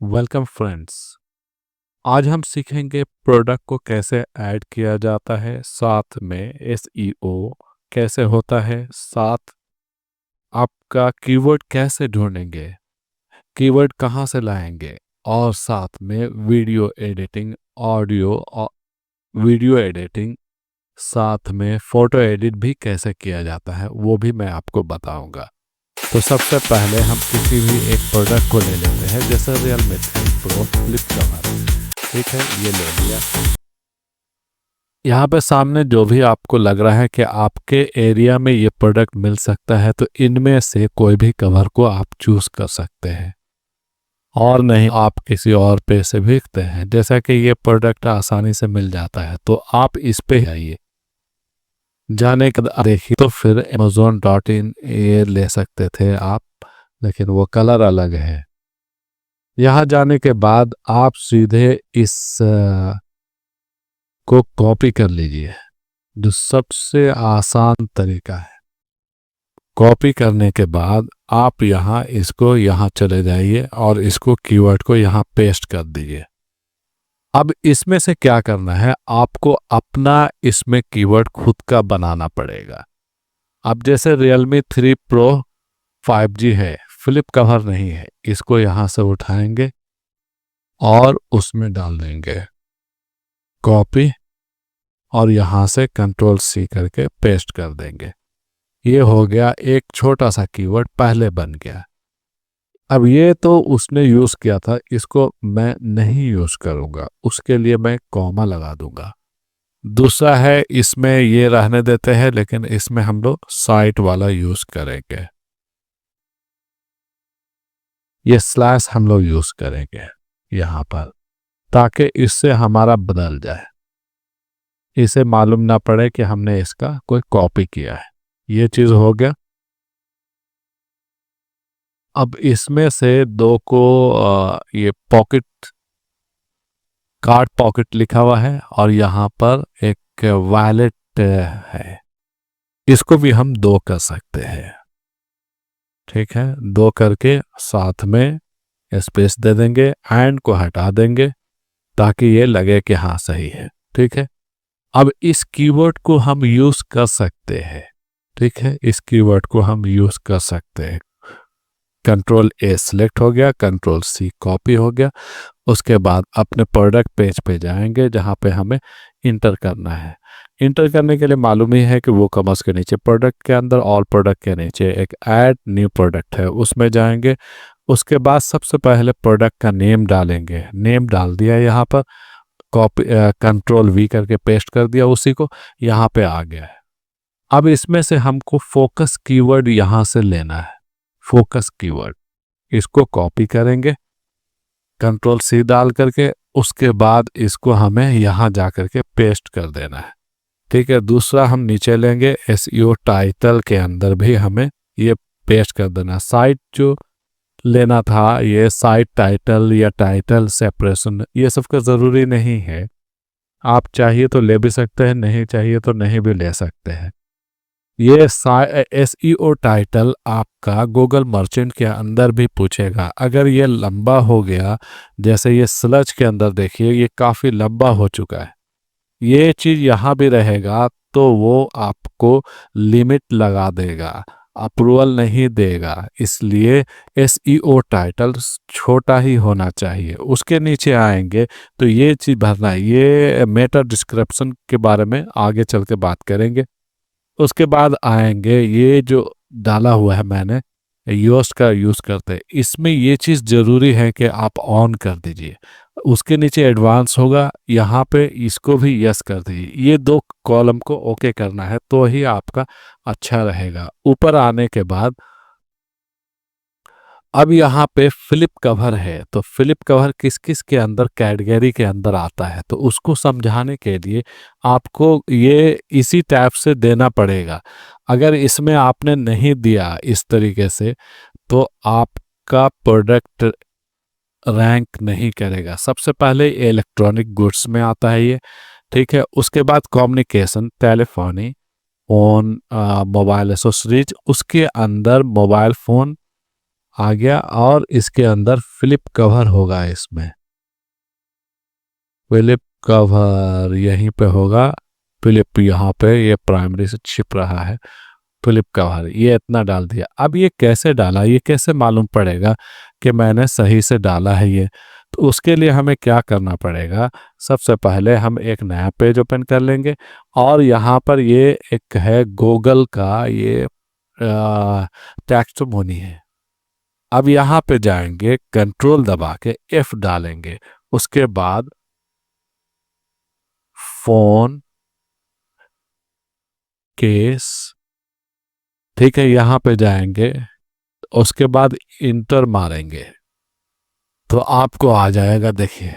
Welcome friends. आज हम सीखेंगे प्रोडक्ट को कैसे ऐड किया जाता है, साथ में एसईओ कैसे होता है, साथ आपका कीवर्ड कैसे ढूंढेंगे, कीवर्ड कहाँ से लाएंगे, और साथ में वीडियो एडिटिंग, ऑडियो और वीडियो एडिटिंग, साथ में फ़ोटो एडिट भी कैसे किया जाता है वो भी मैं आपको बताऊंगा। तो सबसे पहले हम किसी भी एक प्रोडक्ट को ले लेते हैं, जैसे Realme 3 Pro फ्लिप कवर। ठीक है, ये ले लिया। यहाँ पे सामने जो भी आपको लग रहा है कि आपके एरिया में ये प्रोडक्ट मिल सकता है, तो इनमें से कोई भी कवर को आप चूज कर सकते हैं, और नहीं आप किसी और पे से भीगते हैं। जैसा कि ये प्रोडक्ट आसानी से मिल जाता है तो आप इस पे जाइए। जाने के बाद देखिए तो फिर amazon.in ये ले सकते थे आप, लेकिन वो कलर अलग है। यहाँ जाने के बाद आप सीधे इस को कॉपी कर लीजिए, जो सबसे आसान तरीका है। कॉपी करने के बाद आप यहाँ इसको यहाँ चले जाइए और इसको कीवर्ड को यहाँ पेस्ट कर दीजिए। अब इसमें से क्या करना है, आपको अपना इसमें कीवर्ड खुद का बनाना पड़ेगा। अब जैसे Realme 3 Pro 5G है, फ्लिप कवर नहीं है, इसको यहाँ से उठाएंगे और उसमें डाल देंगे कॉपी, और यहाँ से Ctrl+C करके पेस्ट कर देंगे। ये हो गया, एक छोटा सा कीवर्ड पहले बन गया। अब ये तो उसने यूज किया था, इसको मैं नहीं यूज करूंगा, उसके लिए मैं कॉमा लगा दूंगा। दूसरा है, इसमें ये रहने देते हैं, लेकिन इसमें हम लोग साइट वाला यूज करेंगे। ये स्लैश हम लोग यूज करेंगे यहाँ पर, ताकि इससे हमारा बदल जाए, इसे मालूम ना पड़े कि हमने इसका कोई कॉपी किया है। ये चीज हो गया। अब इसमें से दो को ये पॉकेट, कार्ड पॉकेट लिखा हुआ है, और यहाँ पर एक वॉलेट है, इसको भी हम दो कर सकते हैं। ठीक है, दो करके साथ में स्पेस दे देंगे, एंड को हटा देंगे ताकि ये लगे कि हाँ सही है। ठीक है, अब इस कीवर्ड को हम यूज कर सकते हैं। ठीक है, इस कीवर्ड को हम यूज कर सकते हैं। Ctrl+A सिलेक्ट हो गया, Ctrl+C कॉपी हो गया। उसके बाद अपने प्रोडक्ट पेज पे जाएंगे जहाँ पे हमें इंटर करना है। इंटर करने के लिए मालूम ही है कि वो कॉमर्स के नीचे प्रोडक्ट के अंदर, ऑल प्रोडक्ट के नीचे एक ऐड न्यू प्रोडक्ट है, उसमें जाएंगे। उसके बाद सबसे पहले प्रोडक्ट का नेम डालेंगे, नेम डाल दिया यहाँ पर, कॉपी Ctrl+V करके पेस्ट कर दिया उसी को, यहाँ पे आ गया है। अब इसमें से हमको फोकस कीवर्ड यहाँ से लेना है, फोकस कीवर्ड, इसको कॉपी करेंगे Ctrl+C डाल करके, उसके बाद इसको हमें यहाँ जा करके पेस्ट कर देना है। ठीक है, दूसरा हम नीचे लेंगे, एसईओ टाइटल के अंदर भी हमें ये पेस्ट कर देना। साइट जो लेना था, ये साइट टाइटल या टाइटल सेपरेशन, ये सब का ज़रूरी नहीं है। आप चाहिए तो ले भी सकते हैं, नहीं चाहिए तो नहीं भी ले सकते हैं। ये एसईओ टाइटल आपका गूगल मर्चेंट के अंदर भी पूछेगा। अगर ये लंबा हो गया, जैसे ये स्लज के अंदर देखिए, ये काफ़ी लंबा हो चुका है, ये चीज़ यहाँ भी रहेगा तो वो आपको लिमिट लगा देगा, अप्रूवल नहीं देगा। इसलिए एसईओ टाइटल छोटा ही होना चाहिए। उसके नीचे आएंगे तो ये चीज़ भरना है। ये मेटा डिस्क्रिप्शन के बारे में आगे चल के बात करेंगे। उसके बाद आएंगे, ये जो डाला हुआ है मैंने, योस्ट का यूज़ करते हैं, इसमें ये चीज़ ज़रूरी है कि आप ऑन कर दीजिए। उसके नीचे एडवांस होगा, यहाँ पे इसको भी यस कर दीजिए। ये दो कॉलम को ओके करना है तो ही आपका अच्छा रहेगा। ऊपर आने के बाद अब यहाँ पे फ्लिप कवर है, तो फ्लिप कवर किस किस के अंदर कैटेगरी के अंदर आता है, तो उसको समझाने के लिए आपको ये इसी टाइप से देना पड़ेगा। अगर इसमें आपने नहीं दिया इस तरीके से, तो आपका प्रोडक्ट रैंक नहीं करेगा। सबसे पहले इलेक्ट्रॉनिक गुड्स में आता है ये। ठीक है, उसके बाद communication, telephony, phone, mobile accessories, उसके अंदर मोबाइल फ़ोन आ गया, और इसके अंदर फ्लिप कवर होगा, इसमें फ्लिप कवर यहीं पे होगा। फ्लिप यहाँ पे ये प्राइमरी से छिप रहा है, फ्लिप कवर ये इतना डाल दिया। अब ये कैसे डाला, ये कैसे मालूम पड़ेगा कि मैंने सही से डाला है ये? तो उसके लिए हमें क्या करना पड़ेगा, सबसे पहले हम एक नया पेज ओपन कर लेंगे, और यहाँ पर ये एक है गूगल का ये टेक्स्ट है। अब यहाँ पे जाएंगे, कंट्रोल दबा के F डालेंगे, उसके बाद फोन केस, ठीक है, यहाँ पे जाएंगे, उसके बाद इंटर मारेंगे तो आपको आ जाएगा। देखिए,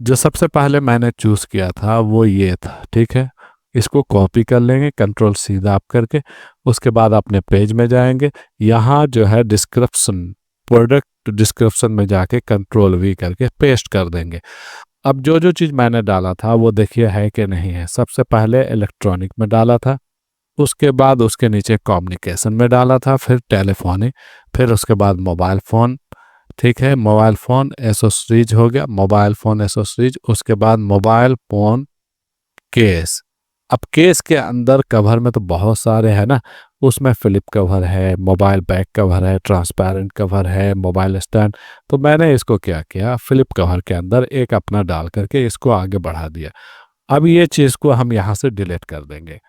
जो सबसे पहले मैंने चूज किया था वो ये था, ठीक है। इसको कॉपी कर लेंगे कंट्रोल C दाब करके, उसके बाद अपने पेज में जाएंगे, यहाँ जो है डिस्क्रिप्शन, प्रोडक्ट डिस्क्रिप्शन में जाके कंट्रोल V करके पेस्ट कर देंगे। अब जो जो चीज़ मैंने डाला था वो देखिए है कि नहीं है। सबसे पहले इलेक्ट्रॉनिक में डाला था, उसके बाद उसके नीचे कम्युनिकेशन में डाला था, फिर टेलीफोनिक, फिर उसके बाद मोबाइल फ़ोन, ठीक है, मोबाइल फ़ोन एसोसरीज हो गया, मोबाइल फ़ोन एसोसरीज, उसके बाद मोबाइल फ़ोन केस। अब केस के अंदर कवर में तो बहुत सारे हैं ना, उसमें फ्लिप कवर है, मोबाइल बैक कवर है, ट्रांसपेरेंट कवर है, मोबाइल स्टैंड। तो मैंने इसको क्या किया, फ्लिप कवर के अंदर एक अपना डाल करके इसको आगे बढ़ा दिया। अब ये चीज़ को हम यहाँ से डिलीट कर देंगे।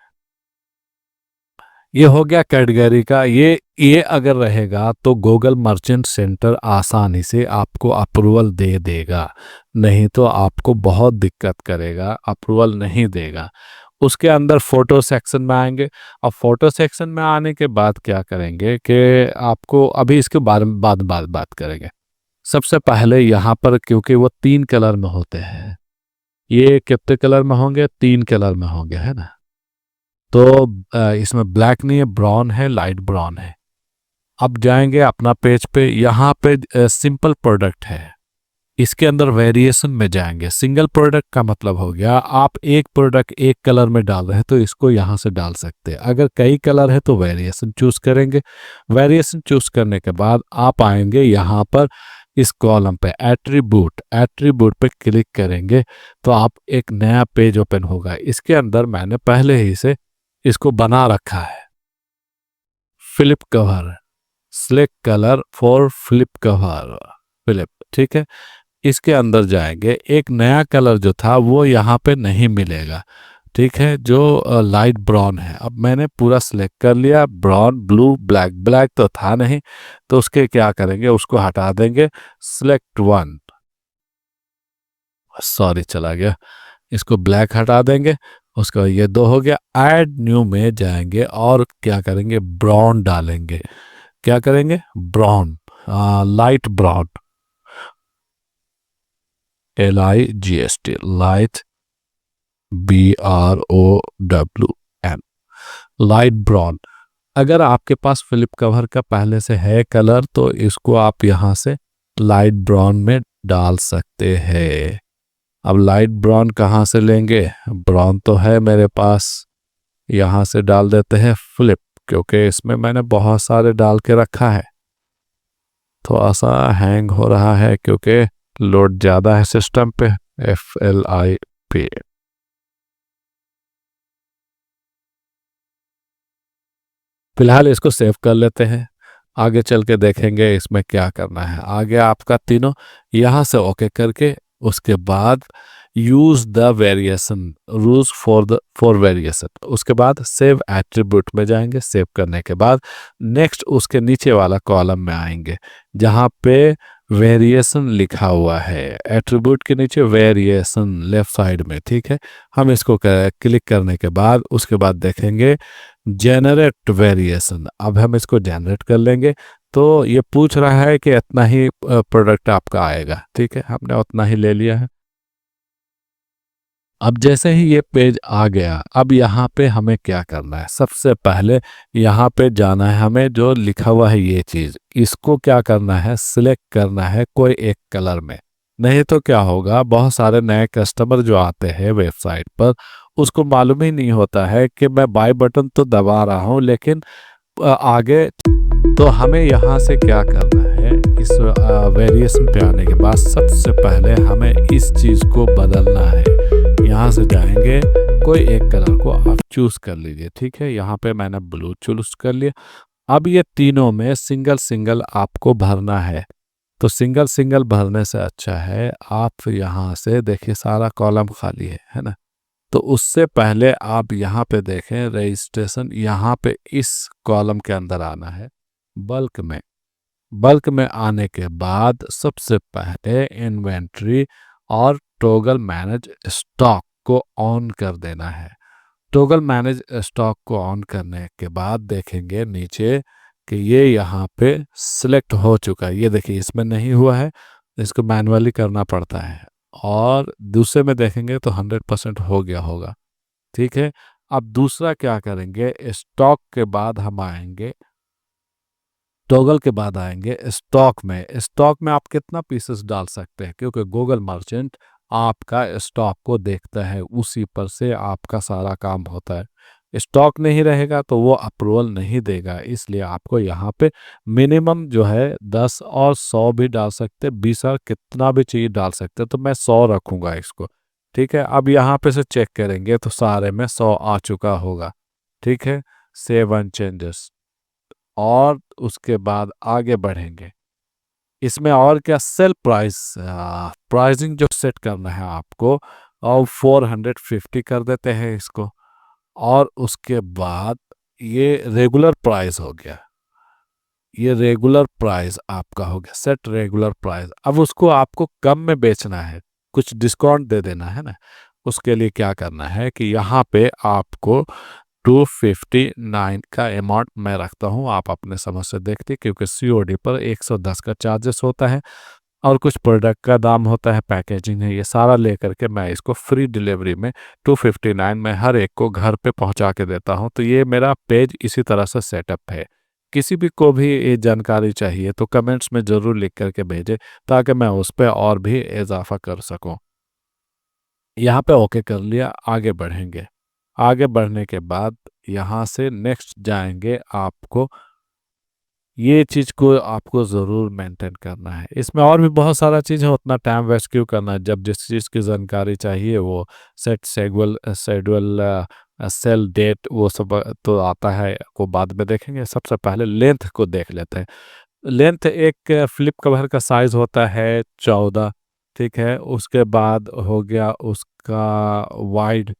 ये हो गया कैटेगरी का। ये अगर रहेगा तो गूगल मर्चेंट सेंटर आसानी से आपको अप्रूवल दे देगा, नहीं तो आपको बहुत दिक्कत करेगा, अप्रूवल नहीं देगा। उसके अंदर फोटो सेक्शन में आएंगे। अब फोटो सेक्शन में आने के बाद क्या करेंगे कि आपको अभी इसके बारे में बात करेंगे। सबसे पहले यहाँ पर, क्योंकि वो 3 कलर में होते हैं, ये कितने कलर में होंगे, 3 कलर में होंगे, है ना। तो इसमें ब्लैक नहीं है, ब्राउन है, लाइट ब्राउन है। अब जाएंगे अपना पेज पे, यहाँ पे सिंपल प्रोडक्ट है, इसके अंदर वेरिएशन में जाएंगे। सिंगल प्रोडक्ट का मतलब हो गया आप एक प्रोडक्ट एक कलर में डाल रहे हैं तो इसको यहाँ से डाल सकते हैं। अगर कई कलर है तो वेरिएशन चूज करेंगे। वेरिएशन चूज करने के बाद आप आएंगे यहाँ पर इस कॉलम पे एट्रीब्यूट पे क्लिक करेंगे तो आप एक नया पेज ओपन होगा। इसके अंदर मैंने पहले ही से इसको बना रखा है, flip cover, select colour for flip cover, flip, ठीक है। इसके अंदर जाएंगे, एक नया कलर जो था वो यहाँ पे नहीं मिलेगा, ठीक है, जो लाइट ब्राउन है। अब मैंने पूरा सिलेक्ट कर लिया, ब्राउन, ब्लू, ब्लैक, ब्लैक तो था नहीं, तो उसके क्या करेंगे, उसको हटा देंगे, सिलेक्ट वन, सॉरी चला गया, इसको ब्लैक हटा देंगे। उसका ये 2 हो गया। ऐड न्यू में जाएंगे और क्या करेंगे, ब्राउन डालेंगे। क्या करेंगे, brown, light brown, LIGHT, light, BROWN, light brown. अगर आपके पास फ्लिप कवर का पहले से है कलर तो इसको आप यहाँ से लाइट ब्राउन में डाल सकते हैं। अब लाइट ब्राउन कहाँ से लेंगे, ब्राउन तो है मेरे पास, यहाँ से डाल देते हैं फ्लिप, क्योंकि इसमें मैंने बहुत सारे डाल के रखा है। थोड़ा सा हैंग हो रहा है क्योंकि लोड ज़्यादा है सिस्टम पे, FLIP। फिलहाल इसको सेव कर लेते हैं, आगे चल के देखेंगे इसमें क्या करना है। आगे आपका तीनों यहाँ से ओके करके उसके बाद use the variation rules for variation, उसके बाद सेव एट्रीब्यूट में जाएंगे। सेव करने के बाद नेक्स्ट उसके नीचे वाला कॉलम में आएंगे जहाँ पे वेरिएशन लिखा हुआ है, एट्रीब्यूट के नीचे वेरिएशन लेफ्ट साइड में, ठीक है। हम इसको क्लिक करने के बाद उसके बाद देखेंगे जेनरेट वेरिएशन। अब हम इसको जनरेट कर लेंगे तो ये पूछ रहा है कि इतना ही प्रोडक्ट आपका आएगा, ठीक है, हमने उतना ही ले लिया है। अब जैसे ही ये पेज आ गया, अब यहाँ पे हमें क्या करना है, सबसे पहले यहाँ पे जाना है, हमें जो लिखा हुआ है ये चीज़, इसको क्या करना है, सिलेक्ट करना है कोई एक कलर में। नहीं तो क्या होगा, बहुत सारे नए कस्टमर जो आते हैं वेबसाइट पर उसको मालूम ही नहीं होता है कि मैं बाय बटन तो दबा रहा हूँ लेकिन आगे, तो हमें यहाँ से क्या करना है, इस वेरिएशन पे आने के बाद सबसे पहले हमें इस चीज़ को बदलना है। यहाँ से जाएंगे, कोई एक कलर को आप चूज़ कर लीजिए, ठीक है। यहाँ पे मैंने ब्लू चूज़ कर लिया। अब ये तीनों में सिंगल सिंगल आपको भरना है। तो सिंगल सिंगल भरने से अच्छा है आप यहाँ से देखिए सारा कॉलम खाली है ना। तो उससे पहले आप यहाँ पे देखें रजिस्ट्रेशन, यहाँ पे इस कॉलम के अंदर आना है बल्क में। बल्क में आने के बाद सबसे पहले इन्वेंट्री और टॉगल मैनेज स्टॉक को ऑन कर देना है। टॉगल मैनेज स्टॉक को ऑन करने के बाद देखेंगे नीचे कि ये यहाँ पे सिलेक्ट हो चुका है। ये देखिए इसमें नहीं हुआ है, इसको मैनुअली करना पड़ता है। और दूसरे में देखेंगे तो 100% हो गया होगा, ठीक है। अब दूसरा क्या करेंगे, स्टॉक के बाद हम आएंगे, टॉगल के बाद आएंगे स्टॉक में। स्टॉक में आप कितना पीसेस डाल सकते हैं, क्योंकि गूगल मर्चेंट आपका स्टॉक को देखता है, उसी पर से आपका सारा काम होता है। स्टॉक नहीं रहेगा तो वो अप्रूवल नहीं देगा, इसलिए आपको यहाँ पे मिनिमम जो है 10 और 100 भी डाल सकते, 20 और कितना भी चाहिए डाल सकते। तो मैं 100 रखूँगा इसको, ठीक है। अब यहाँ पे से चेक करेंगे तो सारे में 100 आ चुका होगा, ठीक है। सेव एंड चेंजेस, और उसके बाद आगे बढ़ेंगे। इसमें और क्या, सेल प्राइस, प्राइसिंग जो सेट करना है आपको, और 450 कर देते हैं इसको। और उसके बाद ये रेगुलर प्राइस हो गया, ये रेगुलर प्राइस आपका हो गया सेट रेगुलर प्राइस। अब उसको आपको कम में बेचना है, कुछ डिस्काउंट दे देना है ना। उसके लिए क्या करना है कि यहाँ पे आपको 259 का अमाउंट मैं रखता हूँ, आप अपने समझ से देखते, क्योंकि सीओडी पर 110 का चार्जेस होता है और कुछ प्रोडक्ट का दाम होता है, पैकेजिंग है, ये सारा लेकर के मैं इसको फ्री डिलीवरी में 259 में हर एक को घर पे पहुंचा के देता हूं। तो ये मेरा पेज इसी तरह से सेटअप है। किसी भी को भी ये जानकारी चाहिए तो कमेंट्स में ज़रूर लिख करके भेजें, ताकि मैं उस पर और भी इजाफा कर सकूं। यहाँ पे ओके कर लिया, आगे बढ़ेंगे। आगे बढ़ने के बाद यहाँ से नेक्स्ट जाएंगे, आपको ये चीज़ को आपको ज़रूर मेंटेन करना है। इसमें और भी बहुत सारा चीज़ है, उतना टाइम वेस्ट क्यों करना है, जब जिस चीज़ की जानकारी चाहिए वो set schedule schedule sale date वो सब तो आता है, को बाद में देखेंगे। सबसे पहले लेंथ को देख लेते हैं। लेंथ एक फ्लिप कवर का साइज़ होता है 14, ठीक है। उसके बाद हो गया उसका वाइड।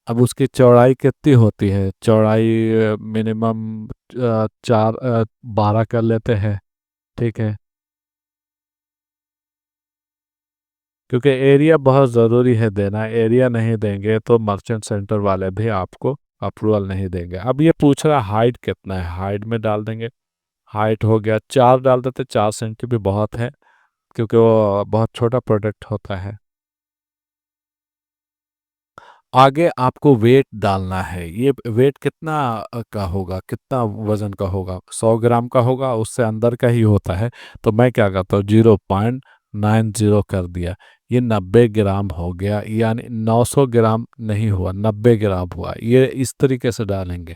अब उसकी चौड़ाई कितनी होती है, चौड़ाई मिनिमम 12 कर लेते हैं, ठीक है। क्योंकि एरिया बहुत ज़रूरी है देना, एरिया नहीं देंगे तो मर्चेंट सेंटर वाले भी आपको अप्रूवल नहीं देंगे। अब ये पूछ रहा हाइट कितना है, हाइट में डाल देंगे। हाइट हो गया 4 डाल देते, 4 सेंटी भी बहुत है, क्योंकि वो बहुत छोटा प्रोडक्ट होता है। आगे आपको वेट डालना है। ये वेट कितना का होगा, कितना वजन का होगा, 100 ग्राम का होगा, उससे अंदर का ही होता है। तो मैं क्या करता हूँ 0.90 कर दिया, ये 90 ग्राम हो गया, यानी 900 ग्राम नहीं हुआ, 90 ग्राम हुआ। ये इस तरीके से डालेंगे,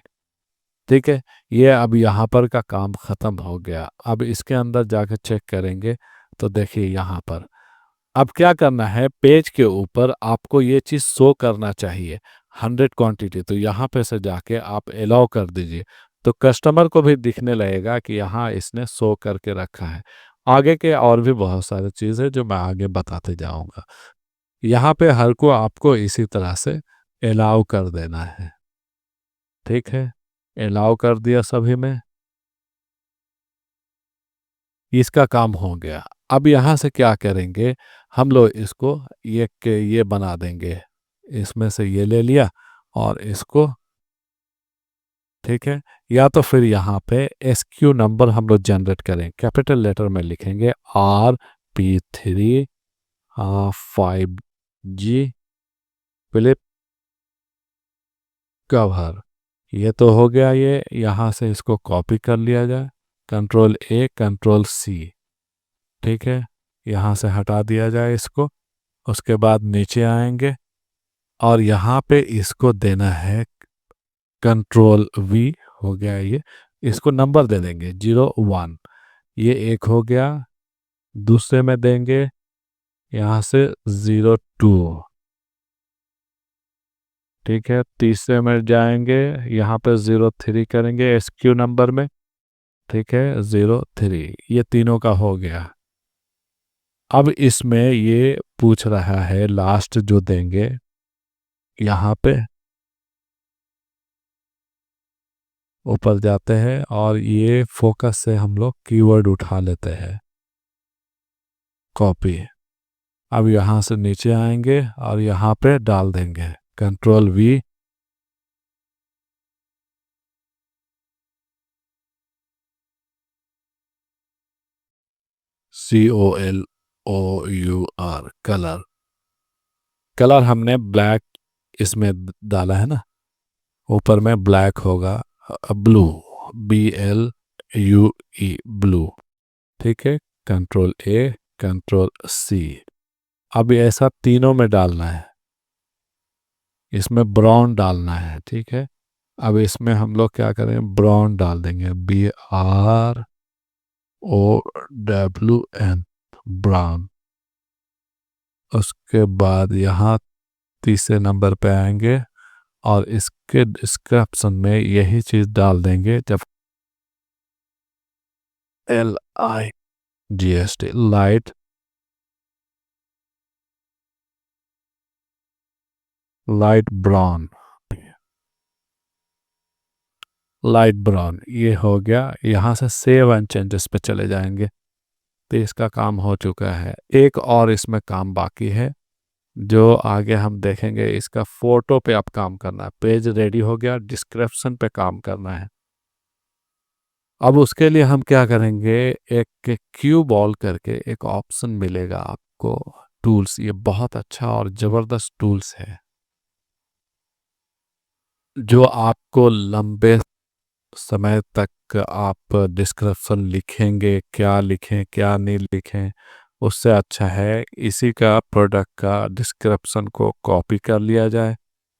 ठीक है। ये अब यहाँ पर का काम ख़त्म हो गया। अब इसके अंदर जाकर चेक करेंगे तो देखिए यहाँ पर अब क्या करना है, पेज के ऊपर आपको ये चीज़ शो करना चाहिए 100 क्वांटिटी। तो यहाँ पे से जाके आप अलाउ कर दीजिए, तो कस्टमर को भी दिखने लगेगा कि यहाँ इसने शो करके रखा है। आगे के और भी बहुत सारी चीज़ें जो मैं आगे बताते जाऊँगा। यहाँ पे हर को आपको इसी तरह से अलाउ कर देना है, ठीक है। अलाउ कर दिया सभी में, इसका काम हो गया। अब यहाँ से क्या करेंगे, हम लोग इसको ये बना देंगे, इसमें से ये ले लिया और इसको, ठीक है। या तो फिर यहाँ पे SQ नंबर हम लोग जनरेट करें, कैपिटल लेटर में लिखेंगे RP3 5G फिलिप कवर। ये तो हो गया। ये यहाँ से इसको कॉपी कर लिया जाए, Ctrl+A Ctrl+C, ठीक है। यहाँ से हटा दिया जाए इसको। उसके बाद नीचे आएंगे और यहाँ पे इसको देना है Ctrl+V, हो गया ये। इसको नंबर दे देंगे 0 1, ये एक हो गया। दूसरे में देंगे यहाँ से 0 2, ठीक है। तीसरे में जाएंगे, यहाँ पे 0 3 करेंगे SQ नंबर में, ठीक है 0 3, ये तीनों का हो गया। अब इसमें ये पूछ रहा है लास्ट जो देंगे यहाँ पे, ऊपर जाते हैं और ये फोकस से हम लोग कीवर्ड उठा लेते हैं, कॉपी। अब यहाँ से नीचे आएंगे और यहाँ पे डाल देंगे Ctrl+V, COLOUR, कलर। कलर हमने ब्लैक इसमें डाला है ना, ऊपर में ब्लैक होगा, ब्लू, BLUE, ब्लू, ठीक है। Ctrl+A, Ctrl+C। अब ऐसा तीनों में डालना है, इसमें ब्राउन डालना है, ठीक है। अब इसमें हम लोग क्या करें, ब्राउन डाल देंगे, BROWN, ब्राउन। उसके बाद यहाँ तीसरे नंबर पे आएंगे और इसके डिस्क्रिप्शन में यही चीज डाल देंगे, जब LIGHT, light, light brown, light brown, ये हो गया। यहाँ से सेव एंड चेंजेस पे चले जाएंगे, तो इसका काम हो चुका है। एक और इसमें काम बाकी है जो आगे हम देखेंगे, इसका फोटो पे अब काम करना है। पेज रेडी हो गया, डिस्क्रिप्शन पे काम करना है। अब उसके लिए हम क्या करेंगे, एक क्यू बॉल करके एक ऑप्शन मिलेगा आपको, टूल्स, ये बहुत अच्छा और ज़बरदस्त टूल्स है जो आपको लंबे समय तक आप डिस्क्रिप्शन लिखेंगे, क्या लिखें क्या नहीं लिखें, उससे अच्छा है इसी का प्रोडक्ट का डिस्क्रिप्शन को कॉपी कर लिया जाए।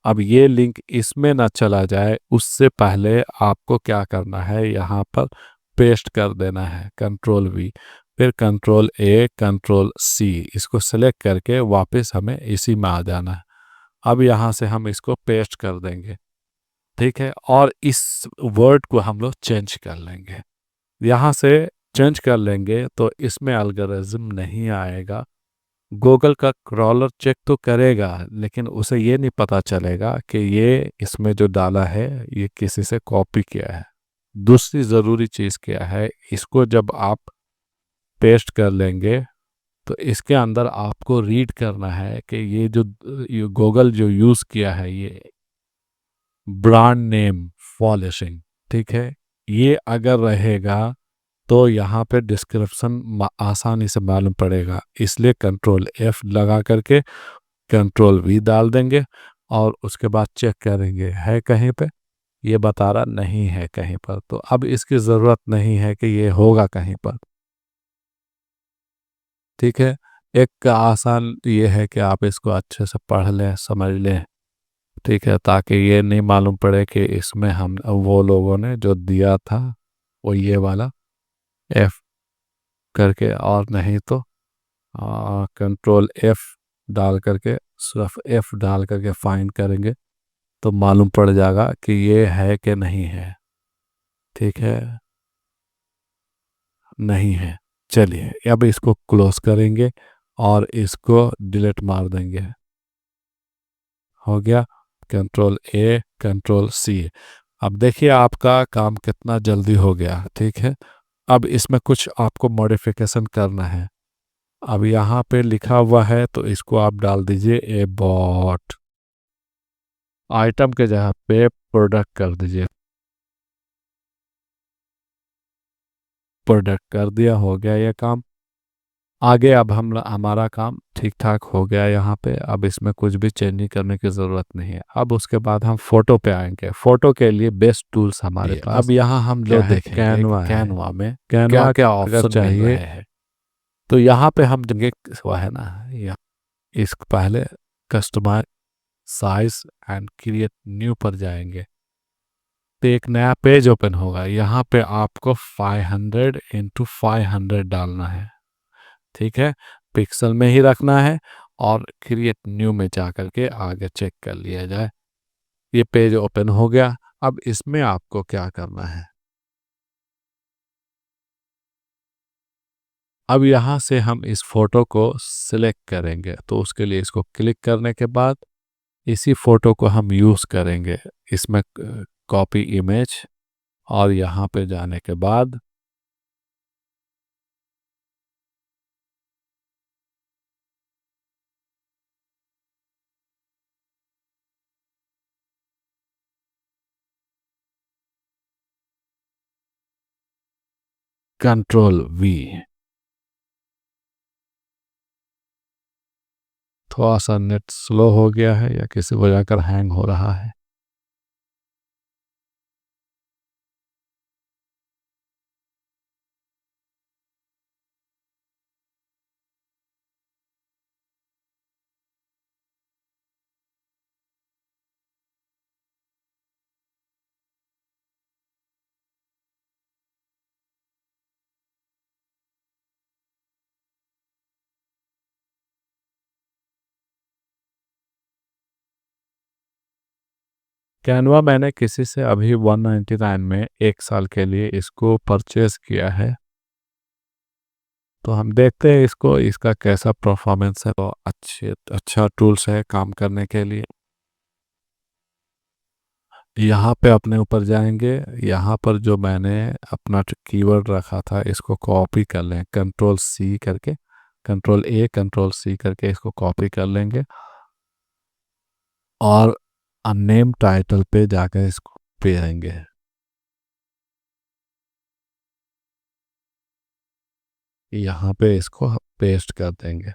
अब ये लिंक इसमें ना चला जाए, उससे पहले आपको क्या करना है, यहाँ पर पेस्ट कर देना है, Ctrl+V, फिर Ctrl+A, Ctrl+C, इसको सेलेक्ट करके वापस हमें इसी में आ जाना है। अब यहाँ से हम इसको पेस्ट कर देंगे, ठीक है। और इस वर्ड को हम लोग चेंज कर लेंगे, यहाँ से चेंज कर लेंगे तो इसमें एल्गोरिज्म नहीं आएगा। गूगल का क्रॉलर चेक तो करेगा, लेकिन उसे ये नहीं पता चलेगा कि ये इसमें जो डाला है ये किसी से कॉपी किया है। दूसरी ज़रूरी चीज़ क्या है, इसको जब आप पेस्ट कर लेंगे तो इसके अंदर आपको रीड करना है कि ये गूगल जो यूज़ किया है, ये ब्रांड नेम पॉलिशिंग, ठीक है, ये अगर रहेगा तो यहाँ पे डिस्क्रिप्शन आसानी से मालूम पड़ेगा। इसलिए Ctrl+F लगा करके Ctrl+V डाल देंगे और उसके बाद चेक करेंगे है कहीं पे, ये बता रहा नहीं है कहीं पर, तो अब इसकी ज़रूरत नहीं है कि ये होगा कहीं पर, ठीक है। एक आसान ये है कि आप इसको अच्छे से पढ़ लें, समझ लें, ठीक है, ताकि ये नहीं मालूम पड़े कि इसमें हम वो लोगों ने जो दिया था वो ये वाला F करके, और नहीं तो Ctrl+F डाल करके, सिर्फ F डाल करके फाइंड करेंगे तो मालूम पड़ जाएगा कि ये है कि नहीं है, ठीक है, नहीं है। चलिए अब इसको क्लोज करेंगे और इसको डिलीट मार देंगे, हो गया। Ctrl+A, Ctrl+C। अब देखिए आपका काम कितना जल्दी हो गया, ठीक है। अब इसमें कुछ आपको मॉडिफिकेशन करना है। अब यहाँ पे लिखा हुआ है तो इसको आप डाल दीजिए अबाउट, आइटम के जगह पे प्रोडक्ट कर दीजिए, प्रोडक्ट कर दिया, हो गया ये काम। आगे अब हमारा काम ठीक ठाक हो गया यहाँ पे। अब इसमें कुछ भी चेंजिंग करने की ज़रूरत नहीं है। अब उसके बाद हम फोटो पे आएंगे। फोटो के लिए बेस्ट टूल्स हमारे पास, अब यहाँ हम लोग देखेंगे कैनवा में कैनवा क्या ऑप्शन चाहिए है, तो यहाँ पे हम देंगे, हुआ है ना, या इस पहले customise size and create new पर जाएंगे। तो एक नया पेज ओपन होगा। यहाँ पे आपको 500 × 500 डालना है, ठीक है, पिक्सल में ही रखना है और क्रिएट न्यू में जा करके आगे चेक कर लिया जाए। ये पेज ओपन हो गया। अब इसमें आपको क्या करना है, अब यहाँ से हम इस फोटो को सिलेक्ट करेंगे, तो उसके लिए इसको क्लिक करने के बाद इसी फोटो को हम यूज़ करेंगे इसमें, कॉपी इमेज, और यहाँ पे जाने के बाद Ctrl+V। थोड़ा सा नेट स्लो हो गया है या किसी वजह कर हैंग हो रहा है। कैनवा मैंने किसी से अभी 199 में 1 साल के लिए इसको परचेज किया है, तो हम देखते हैं इसको, इसका कैसा परफॉर्मेंस है। तो अच्छा टूल्स है काम करने के लिए। यहाँ पे अपने ऊपर जाएंगे, यहाँ पर जो मैंने अपना कीवर्ड रखा था इसको कॉपी कर लें, Ctrl+C करके, Ctrl+A Ctrl+C करके इसको कॉपी कर लेंगे और अननेम टाइटल पे जाकर इसको पेरेंगे। यहाँ पे इसको पेस्ट कर देंगे।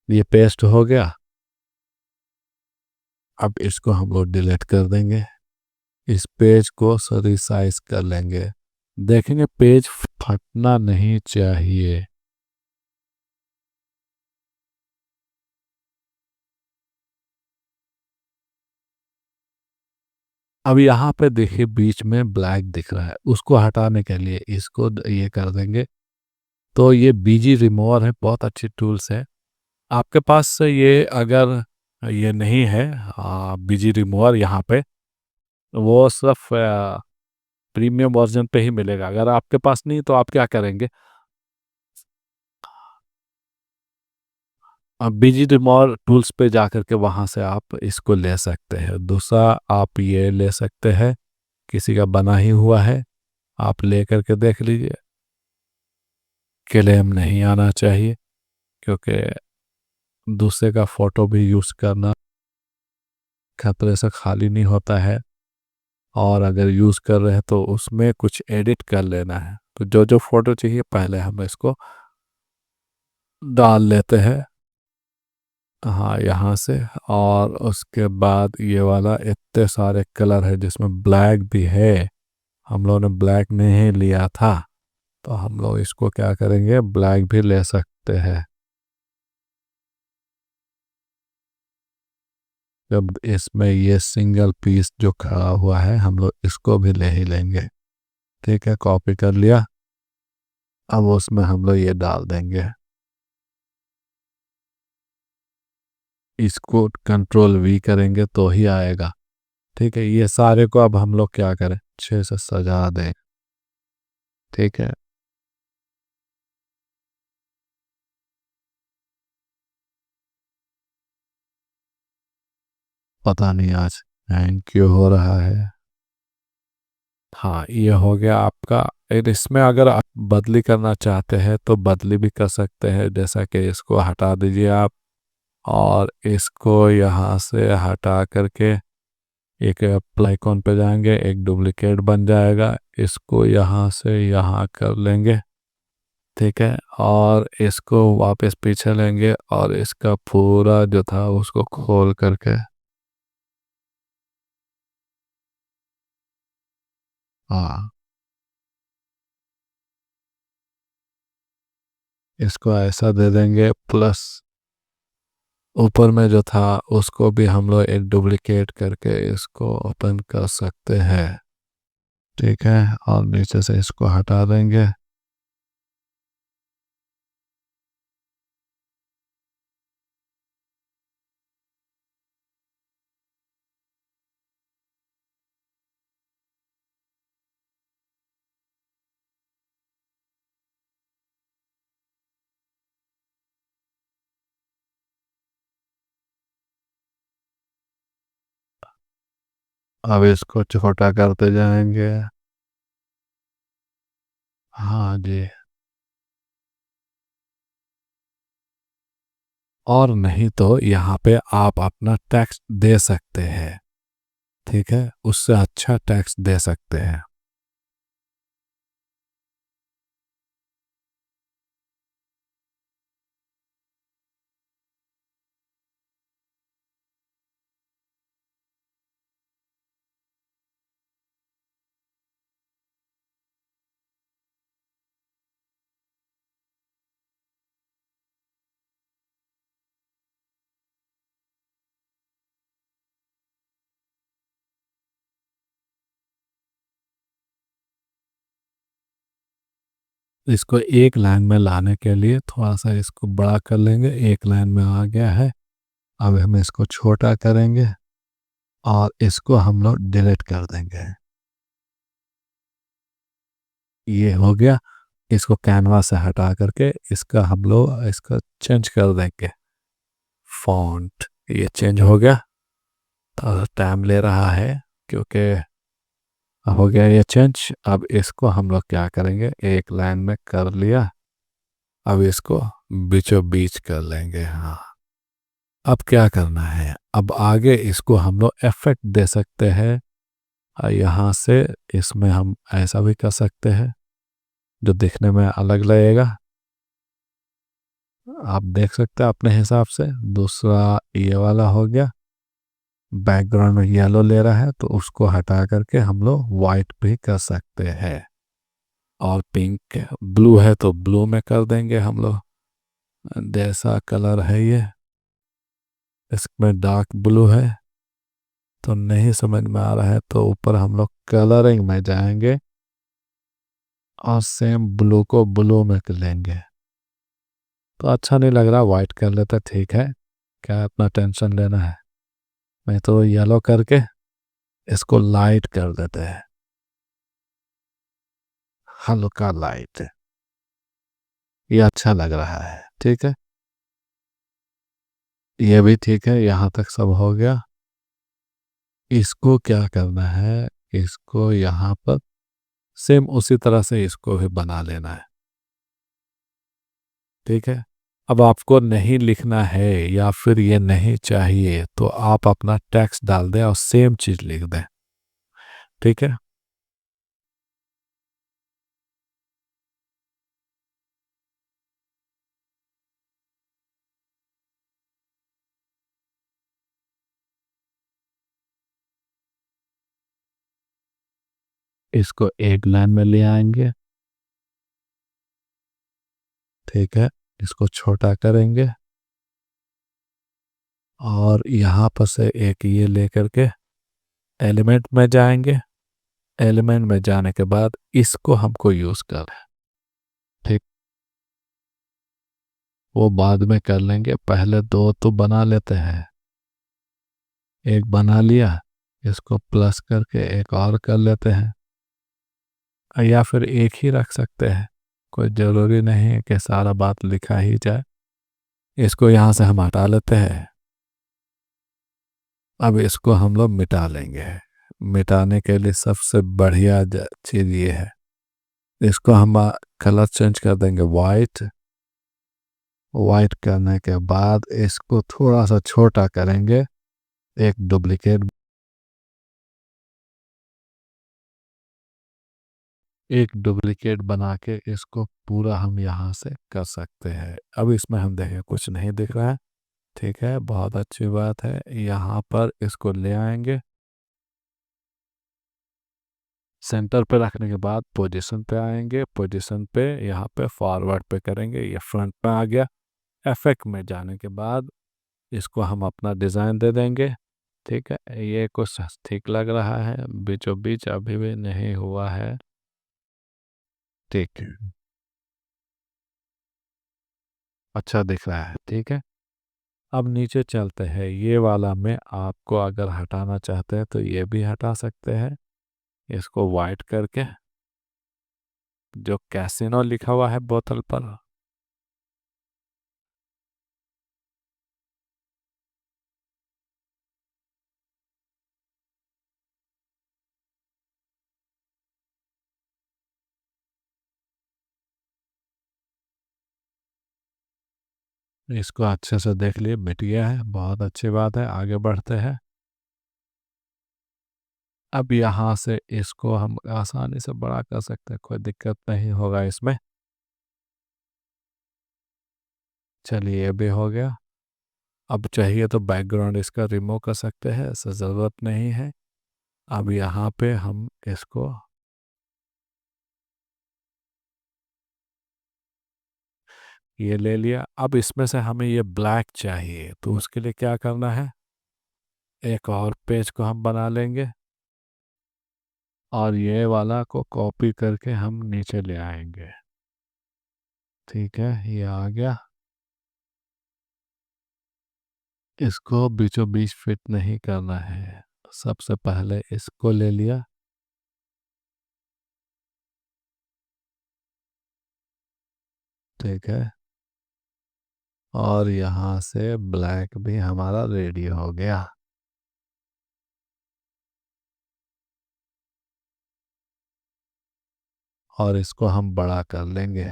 ये पेस्ट हो गया। अब इसको हम लोग डिलीट कर देंगे। इस पेज को रिसाइज कर लेंगे। देखेंगे पेज फटना नहीं चाहिए। अब यहाँ पे देखिए बीच में ब्लैक दिख रहा है, उसको हटाने के लिए इसको ये कर देंगे। तो ये बीजी रिमूवर है, बहुत अच्छी टूल्स है। आपके पास ये अगर ये नहीं है बीजी रिमूवर, यहाँ पे वो सिर्फ प्रीमियम वर्जन पे ही मिलेगा। अगर आपके पास नहीं तो आप क्या करेंगे, आप बीजी रिमूवर टूल्स पे जा करके वहाँ से आप इसको ले सकते हैं। दूसरा आप ये ले सकते हैं, किसी का बना ही हुआ है, आप ले करके देख लीजिए। क्लेम नहीं आना चाहिए, क्योंकि दूसरे का फोटो भी यूज़ करना खतरे से खाली नहीं होता है। और अगर यूज़ कर रहे हैं तो उसमें कुछ एडिट कर लेना है। तो जो जो फोटो चाहिए पहले हम इसको डाल लेते हैं, हाँ, यहाँ से। और उसके बाद ये वाला इतने सारे कलर है जिसमें ब्लैक भी है, हम लोगों ने ब्लैक नहीं लिया था, तो हम लोग इसको क्या करेंगे, ब्लैक भी ले सकते हैं। जब इसमें ये सिंगल पीस जो खड़ा हुआ है हम लोग इसको भी ले ही लेंगे। ठीक है, कॉपी कर लिया। अब उसमें हम लोग ये डाल देंगे, इसको Ctrl+V करेंगे तो ही आएगा। ठीक है, ये सारे को अब हम लोग क्या करें, अच्छे से सजा दें। ठीक है, पता नहीं आज हैंग क्यों हो रहा है। हाँ, ये हो गया आपका। और इसमें अगर आप बदली करना चाहते हैं तो बदली भी कर सकते हैं, जैसा कि इसको हटा दीजिए आप, और इसको यहाँ से हटा करके एक एप्पल आइकॉन पे जाएंगे, एक डुप्लीकेट बन जाएगा, इसको यहाँ से यहाँ कर लेंगे। ठीक है, और इसको वापस पीछे लेंगे और इसका पूरा जो था उसको खोल करके, हाँ, इसको ऐसा दे देंगे। प्लस ऊपर में जो था उसको भी हम लोग एक डुप्लीकेट करके इसको ओपन कर सकते हैं। ठीक है, और नीचे से इसको हटा देंगे। अब इसको छोटा करते जाएंगे। हाँ जी। और नहीं तो यहाँ पे आप अपना टेक्स्ट दे सकते हैं। ठीक है, उससे अच्छा टेक्स्ट दे सकते हैं। इसको एक लाइन में लाने के लिए थोड़ा सा इसको बड़ा कर लेंगे। एक लाइन में आ गया है। अब हम इसको छोटा करेंगे और इसको हम लोग डिलीट कर देंगे। ये हो गया। इसको कैनवास से हटा करके इसका हम लोग इसका चेंज कर देंगे फॉन्ट। ये चेंज हो गया। थोड़ा टाइम ले रहा है क्योंकि हो गया ये चेंज। अब इसको हम लोग क्या करेंगे, एक लाइन में कर लिया। अब इसको बीचों बीच कर लेंगे। हाँ, अब क्या करना है, अब आगे इसको हम लोग इफेक्ट दे सकते हैं। यहाँ से इसमें हम ऐसा भी कर सकते हैं जो दिखने में अलग लगेगा। आप देख सकते हैं अपने हिसाब से। दूसरा ये वाला हो गया। बैकग्राउंड में येलो ले रहा है तो उसको हटा करके हम लोग वाइट भी कर सकते हैं। और पिंक ब्लू है तो ब्लू में कर देंगे हम लोग। जैसा कलर है ये, इसमें डार्क ब्लू है तो नहीं समझ में आ रहा है तो ऊपर हम लोग कलरिंग में जाएंगे और सेम ब्लू को ब्लू में कर लेंगे। तो अच्छा नहीं लग रहा, वाइट कर लेते, ठीक है, क्या इतना टेंशन लेना है। मैं तो येलो करके इसको लाइट कर देते हैं, हल्का लाइट। ये अच्छा लग रहा है, ठीक है। ये भी ठीक है, यहाँ तक सब हो गया। इसको क्या करना है, इसको यहाँ पर सेम उसी तरह से इसको भी बना लेना है। ठीक है। अब आपको नहीं लिखना है या फिर ये नहीं चाहिए तो आप अपना टेक्स्ट डाल दें और सेम चीज लिख दें। ठीक है। इसको एक लाइन में ले आएंगे। ठीक है, इसको छोटा करेंगे और यहाँ पर से एक ये लेकर के एलिमेंट में जाएंगे। एलिमेंट में जाने के बाद इसको हमको यूज करना है। ठीक, वो बाद में कर लेंगे, पहले दो तो बना लेते हैं। एक बना लिया, इसको प्लस करके एक और कर लेते हैं, या फिर एक ही रख सकते हैं। कोई ज़रूरी नहीं है कि सारा बात लिखा ही जाए। इसको यहाँ से हम हटा लेते हैं। अब इसको हम लोग मिटा लेंगे। मिटाने के लिए सबसे बढ़िया चीज़ ये है, इसको हम कलर चेंज कर देंगे वाइट। वाइट करने के बाद इसको थोड़ा सा छोटा करेंगे। एक डुप्लीकेट, एक डुप्लीकेट बना के इसको पूरा हम यहाँ से कर सकते हैं। अब इसमें हम देखें कुछ नहीं दिख रहा है। ठीक है, बहुत अच्छी बात है। यहाँ पर इसको ले आएंगे, सेंटर पे रखने के बाद पोजीशन पे आएंगे। पोजीशन पे यहाँ पे फॉरवर्ड पे करेंगे, ये फ्रंट पे आ गया। इफेक्ट में जाने के बाद इसको हम अपना डिज़ाइन दे देंगे। ठीक है, ये कुछ ठीक लग रहा है, बीचों बीच अभी भी नहीं हुआ है। ठीक है, अच्छा दिख रहा है, ठीक है। अब नीचे चलते हैं, ये वाला में आपको अगर हटाना चाहते हैं तो ये भी हटा सकते हैं, इसको वाइट करके, जो कैसीनो लिखा हुआ है बोतल पर। इसको अच्छे से देख लिए, मिट गया है, बहुत अच्छी बात है, आगे बढ़ते हैं। अब यहाँ से इसको हम आसानी से बड़ा कर सकते हैं, कोई दिक्कत नहीं होगा इसमें। चलिए ये भी हो गया। अब चाहिए तो बैकग्राउंड इसका रिमूव कर सकते हैं, ऐसा ज़रूरत नहीं है। अब यहाँ पे हम इसको, ये ले लिया। अब इसमें से हमें ये ब्लैक चाहिए, तो उसके लिए क्या करना है, एक और पेज को हम बना लेंगे और ये वाला को कॉपी करके हम नीचे ले आएंगे। ठीक है, ये आ गया। इसको बीचों बीच फिट नहीं करना है, सबसे पहले इसको ले लिया। ठीक है, और यहाँ से ब्लैक भी हमारा रेडी हो गया। और इसको हम बड़ा कर लेंगे।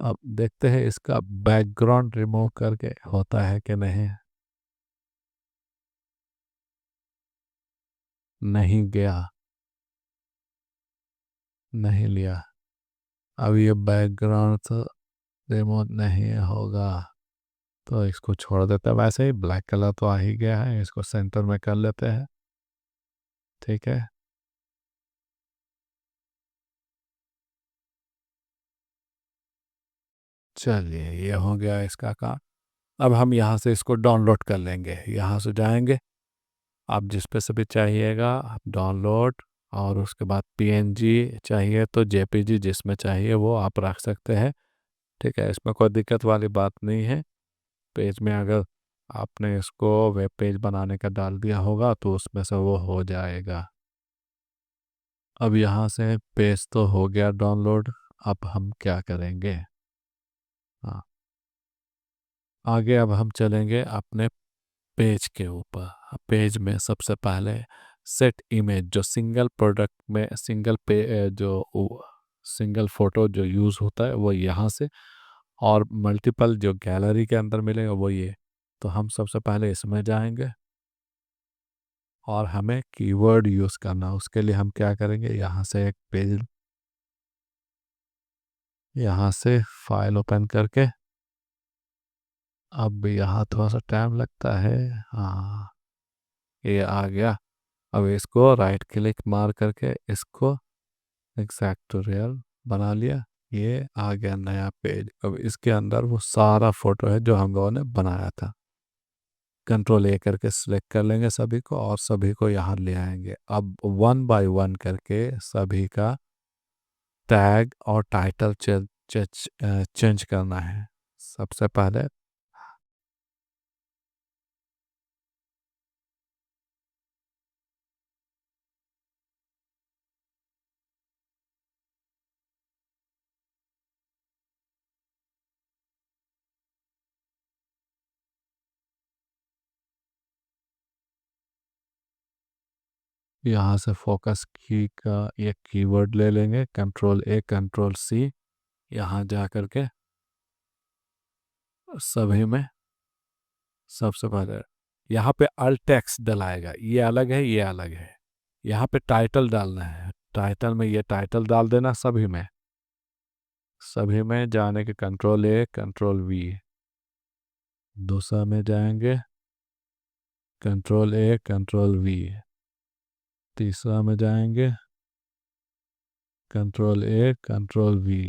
अब देखते हैं इसका बैकग्राउंड रिमूव करके होता है कि नहीं। नहीं गया, नहीं लिया। अब ये बैकग्राउंड तो रिमूव नहीं होगा, तो इसको छोड़ देते हैं। वैसे ही ब्लैक कलर तो आ ही गया है, इसको सेंटर में कर लेते हैं। ठीक है, चलिए ये हो गया इसका काम। अब हम यहाँ से इसको डाउनलोड कर लेंगे, यहाँ से जाएंगे, आप जिस पे से भी चाहिएगा आप डाउनलोड, और उसके बाद पीएनजी चाहिए तो जेपीजी, जिसमें चाहिए वो आप रख सकते हैं। ठीक है, इसमें कोई दिक्कत वाली बात नहीं है। पेज में अगर आपने इसको वेब पेज बनाने का डाल दिया होगा तो उसमें से वो हो जाएगा। अब यहाँ से पेज तो हो गया डाउनलोड। अब हम क्या करेंगे, हाँ, आगे अब हम चलेंगे अपने पेज के ऊपर। पेज में सबसे पहले सेट इमेज, जो सिंगल प्रोडक्ट में सिंगल पे जो सिंगल फोटो जो यूज़ होता है वो यहाँ से, और मल्टीपल जो गैलरी के अंदर मिलेगा वो ये। तो हम सबसे पहले इसमें जाएंगे और हमें कीवर्ड यूज़ करना। उसके लिए हम क्या करेंगे, यहाँ से एक पेज, यहाँ से फाइल ओपन करके, अब यहाँ थोड़ा सा टाइम लगता है, हाँ ये आ गया। अब इसको राइट क्लिक मार करके इसको एक्सैक्टोरियल बना लिया। ये आ गया नया पेज। अब इसके अंदर वो सारा फोटो है जो हम लोगों ने बनाया था। कंट्रोल ए करके सिलेक्ट कर लेंगे सभी को, और सभी को यहाँ ले आएंगे। अब वन बाय वन करके सभी का टैग और टाइटल चेंज करना है। सबसे पहले यहाँ से फोकस की का एक कीवर्ड ले लेंगे, कंट्रोल ए कंट्रोल सी, यहाँ जा करके सभी में सबसे पहले यहाँ पे अल्ट टेक्स्ट डलाएगा, ये अलग है ये अलग है। यहाँ पे टाइटल डालना है, टाइटल में ये टाइटल डाल देना सभी में। सभी में जाने के कंट्रोल ए कंट्रोल वी, दूसरा में जाएंगे कंट्रोल ए कंट्रोल वी, तीसरा में जाएंगे कंट्रोल ए कंट्रोल वी,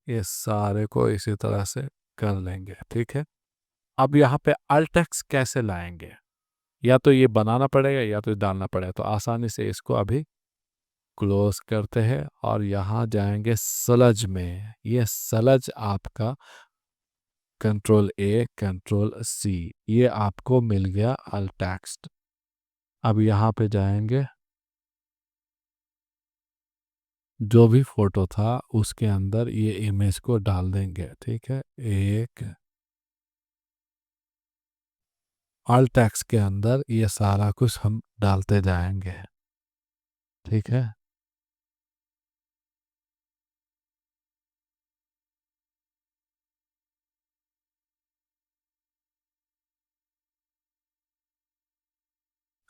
ये सारे को इसी तरह से कर लेंगे। ठीक है, अब यहाँ पे अल्ट टेक्स्ट कैसे लाएंगे? या तो ये बनाना पड़ेगा या तो डालना पड़ेगा। तो आसानी से इसको अभी क्लोज करते हैं और यहाँ जाएंगे सलज में। ये सलज आपका कंट्रोल ए कंट्रोल सी, ये आपको मिल गया अल्ट टेक्स्ट। अब यहाँ पे जाएंगे, जो भी फोटो था उसके अंदर ये इमेज को डाल देंगे। ठीक है, एक अल्ट टेक्स्ट के अंदर ये सारा कुछ हम डालते जाएंगे। ठीक है,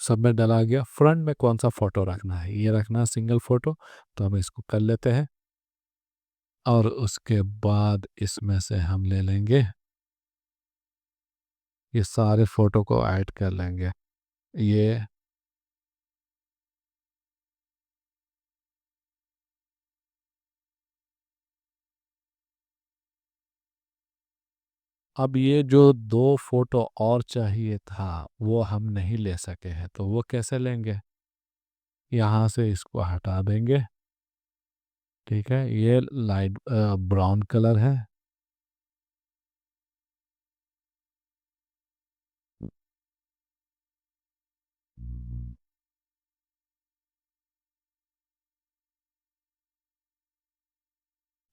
सब में डला गया। फ्रंट में कौन सा फोटो रखना है? ये रखना है सिंगल फोटो, तो हम इसको कर लेते हैं। और उसके बाद इसमें से हम ले लेंगे, ये सारे फोटो को ऐड कर लेंगे। ये अब ये जो दो फोटो और चाहिए था वो हम नहीं ले सके हैं, तो वो कैसे लेंगे? यहाँ से इसको हटा देंगे। ठीक है, ये लाइट ब्राउन कलर है।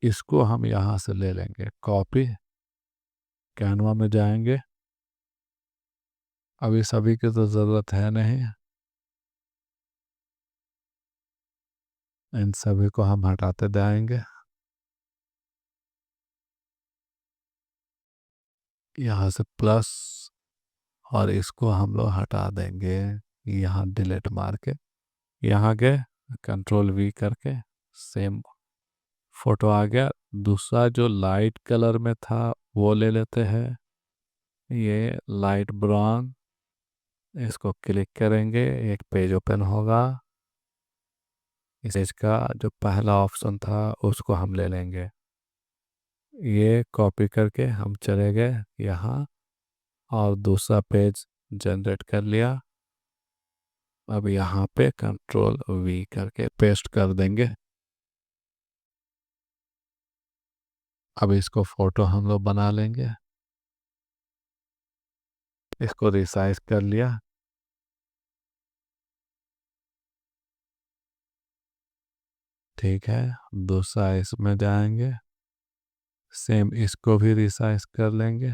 इसको हम यहाँ से ले लेंगे कॉपी, कैनवा में जाएंगे। अभी सभी की तो ज़रूरत है नहीं, इन सभी को हम हटाते जाएंगे। यहाँ से प्लस, और इसको हम लोग हटा देंगे यहाँ डिलीट मार के। यहाँ गए, कंट्रोल वी करके सेम फोटो आ गया। दूसरा जो लाइट कलर में था वो ले लेते हैं, ये लाइट ब्राउन। इसको क्लिक करेंगे, एक पेज ओपन होगा। इस पेज का जो पहला ऑप्शन था उसको हम ले लेंगे। ये कॉपी करके हम चले गए यहाँ और दूसरा पेज जनरेट कर लिया। अब यहाँ पे कंट्रोल वी करके पेस्ट कर देंगे। अब इसको फोटो हम लोग बना लेंगे। इसको रिसाइज कर लिया। ठीक है, दूसरा इसमें जाएंगे, सेम इसको भी रिसाइज कर लेंगे।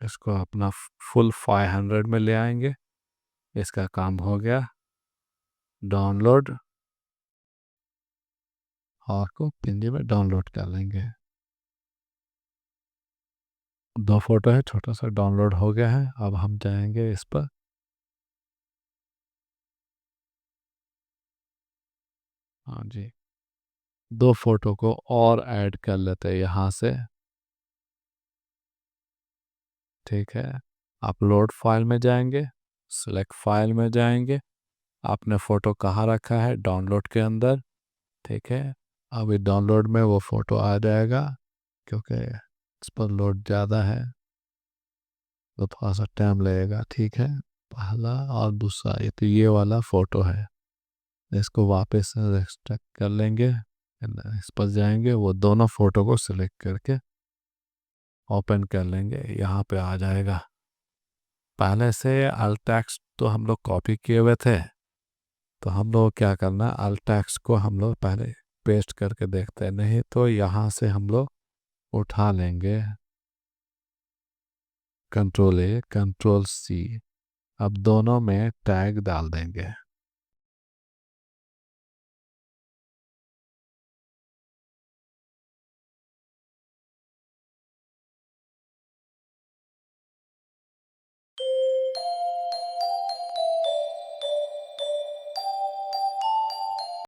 इसको अपना फुल 500 में ले आएंगे। इसका काम हो गया। डाउनलोड, और को पिंजी में डाउनलोड कर लेंगे। दो फोटो है, छोटा सा डाउनलोड हो गया है। अब हम जाएंगे इस पर, हाँ जी, दो फोटो को और ऐड कर लेते हैं यहाँ से। ठीक है, अपलोड फाइल में जाएंगे, सिलेक्ट फाइल में जाएंगे। आपने फ़ोटो कहाँ रखा है? डाउनलोड के अंदर। ठीक है, अभी डाउनलोड में वो फ़ोटो आ जाएगा, क्योंकि इस पर लोड ज़्यादा है तो थोड़ा सा टाइम लगेगा। ठीक है, पहला और दूसरा, ये तो ये वाला फ़ोटो है। इसको वापस से एक्सट्रैक्ट कर लेंगे, इस पर जाएंगे, वो दोनों फ़ोटो को सिलेक्ट करके ओपन कर लेंगे। यहाँ पे आ जाएगा। पहले से अल्ट टेक्स्ट तो हम लोग कॉपी किए हुए थे, तो हम लोग क्या करना, अल्ट टेक्स्ट को हम लोग पहले पेस्ट करके देखते हैं, नहीं तो यहाँ से हम लोग उठा लेंगे कंट्रोल ए कंट्रोल सी। अब दोनों में टैग डाल देंगे।